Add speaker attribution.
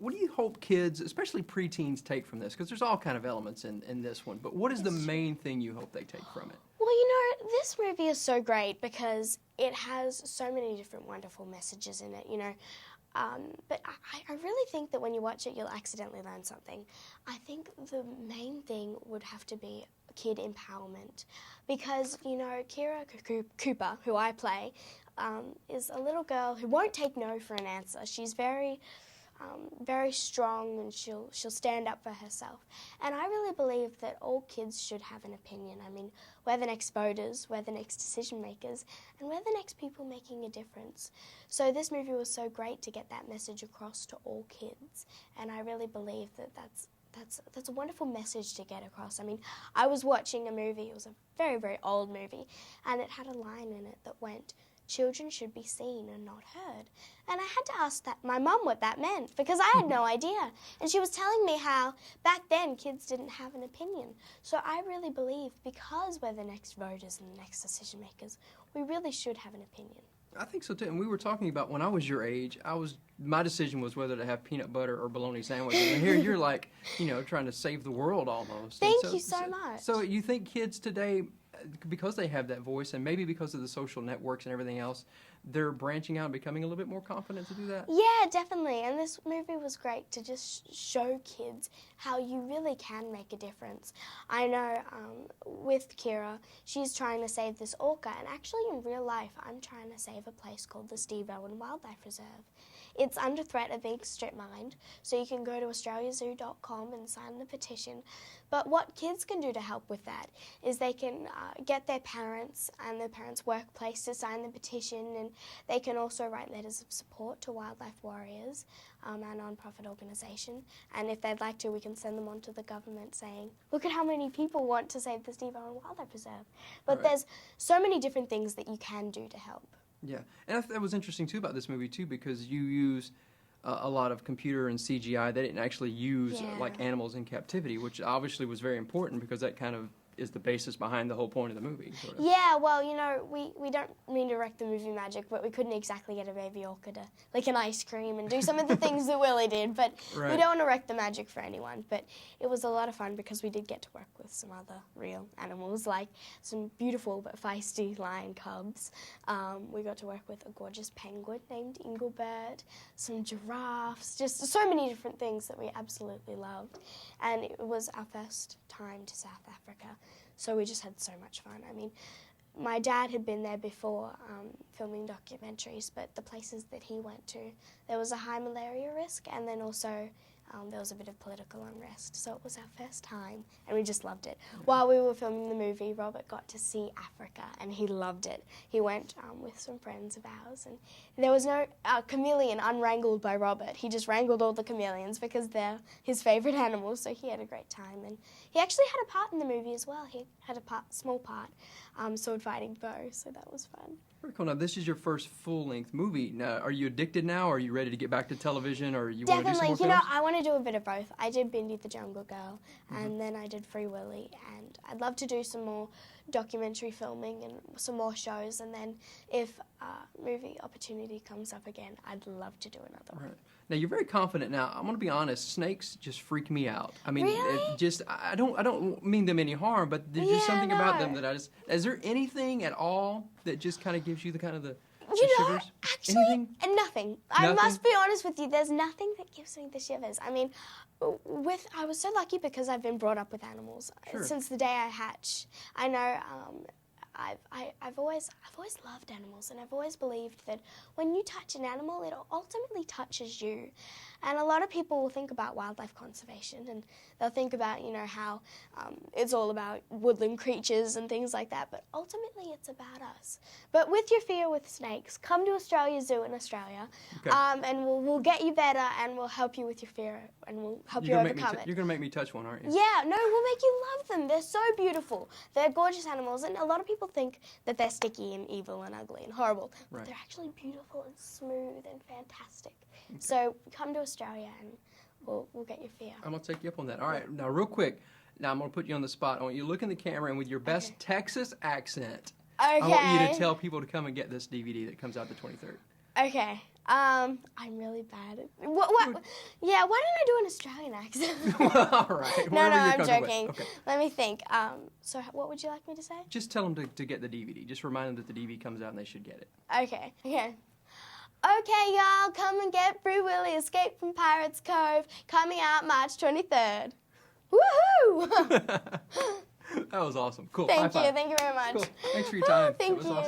Speaker 1: what do you hope kids, especially preteens, take from this? Because there's all kind of elements in this one. But what is the main thing you hope they take from it?
Speaker 2: Well, this movie is so great because it has so many different wonderful messages in it, But I really think that when you watch it, you'll accidentally learn something. I think the main thing would have to be kid empowerment because, Kira Cooper, who I play, is a little girl who won't take no for an answer. She's very strong and she'll stand up for herself. And I really believe that all kids should have an opinion. I mean, we're the next voters, we're the next decision makers, and we're the next people making a difference. So this movie was so great to get that message across to all kids. And I really believe that that's a wonderful message to get across. I mean, I was watching a movie, it was a very, very old movie, and it had a line in it that went, "Children should be seen and not heard." And I had to ask my mum what that meant because I had no idea. And she was telling me how back then kids didn't have an opinion. So I really believe because we're the next voters and the next decision makers, we really should have an opinion.
Speaker 1: I think so too. And we were talking about when I was your age, my decision was whether to have peanut butter or bologna sandwiches. And here you're like, trying to save the world almost.
Speaker 2: Thank you so much.
Speaker 1: So you think kids today, because they have that voice and maybe because of the social networks and everything else, they're branching out and becoming a little bit more confident to do that?
Speaker 2: Yeah, definitely. And this movie was great to just show kids how you really can make a difference. I know with Kira, she's trying to save this orca, and actually in real life, I'm trying to save a place called the Steve Irwin Wildlife Reserve. It's under threat of being strip-mined, so you can go to australiazoo.com and sign the petition. But what kids can do to help with that is they can get their parents and their parents' workplace to sign the petition, and they can also write letters of support to Wildlife Warriors, our non-profit organisation. And if they'd like to, we can send them on to the government saying, look at how many people want to save the Steve Irwin Wildlife Reserve. But there's so many different things that you can do to help.
Speaker 1: Yeah, and that was interesting too about this movie too, because you use a lot of computer and CGI. They didn't actually use like animals in captivity, which obviously was very important because that kind of is the basis behind the whole point of the movie. Sort of.
Speaker 2: Yeah, well, we don't mean to wreck the movie magic, but we couldn't exactly get a baby orca to lick an ice cream and do some of the things that Willy did, but we don't want to wreck the magic for anyone. But it was a lot of fun because we did get to work with some other real animals, like some beautiful but feisty lion cubs. We got to work with a gorgeous penguin named Engelbert, some giraffes, just so many different things that we absolutely loved. And it was our first time to South Africa. So we just had so much fun. I mean, my dad had been there before filming documentaries, but the places that he went to, there was a high malaria risk, and then also there was a bit of political unrest. So it was our first time, and we just loved it. While we were filming the movie, Robert got to see Africa, and he loved it. He went with some friends of ours, and there was no chameleon unwrangled by Robert. He just wrangled all the chameleons because they're his favourite animals, so he had a great time. And he actually had a part in the movie as well. He had a small part, sword fighting bow, so that was fun.
Speaker 1: Very cool. Now, this is your first full-length movie. Now, are you addicted now? Or are you ready to get back to television? Or you want to do some more films?
Speaker 2: I want to do a bit of both. I did Bindi the Jungle Girl, and then I did Free Willy, and I'd love to do some more documentary filming and some more shows, and then if movie opportunity comes up again, I'd love to do another one.
Speaker 1: Now, you're very confident. Now, I'm going to be honest, snakes just freak me out. I mean,
Speaker 2: really?
Speaker 1: I don't mean them any harm, but there's just something about them that is there anything at all that just kind of gives you the kind of the shivers?
Speaker 2: Actually,
Speaker 1: anything?
Speaker 2: Nothing. I must be honest with you, there's nothing that gives me the shivers. I mean, I was so lucky because I've been brought up with animals since the day I hatched. I know I've always loved animals, and I've always believed that when you touch an animal, it ultimately touches you. And a lot of people will think about wildlife conservation, and they'll think about, how it's all about woodland creatures and things like that, but ultimately it's about us. But with your fear with snakes, come to Australia Zoo in Australia, and we'll get you better, and we'll help you with your fear, and we'll help you overcome it.
Speaker 1: You're going to make me touch one, aren't you?
Speaker 2: Yeah, no, we'll make you love them. They're so beautiful. They're gorgeous animals, and a lot of people think that they're sticky and evil and ugly and horrible, but they're actually beautiful and smooth and fantastic. Okay. So come to Australia and we'll get your fear.
Speaker 1: I'm going to take you up on that. All right, now real quick, now I'm going to put you on the spot. I want you to look in the camera and with your best Texas accent, I want you to tell people to come and get this DVD that comes out the 23rd.
Speaker 2: Okay. I'm really bad at... What? Yeah, why didn't I do an Australian accent?
Speaker 1: All right.
Speaker 2: No,
Speaker 1: whatever you're
Speaker 2: I'm
Speaker 1: comfortable with.
Speaker 2: joking.
Speaker 1: Okay.
Speaker 2: Let me think. So what would you like me to say?
Speaker 1: Just tell them to get the DVD. Just remind them that the DVD comes out and they should get it.
Speaker 2: Okay. Okay, y'all, come and get Free Willy Escape from Pirates Cove, coming out March 23rd. Woohoo!
Speaker 1: That was awesome. Cool.
Speaker 2: Thank
Speaker 1: High
Speaker 2: you.
Speaker 1: five.
Speaker 2: Thank you very much.
Speaker 1: Cool. Thanks for your time.
Speaker 2: Thank
Speaker 1: It was
Speaker 2: you.
Speaker 1: awesome.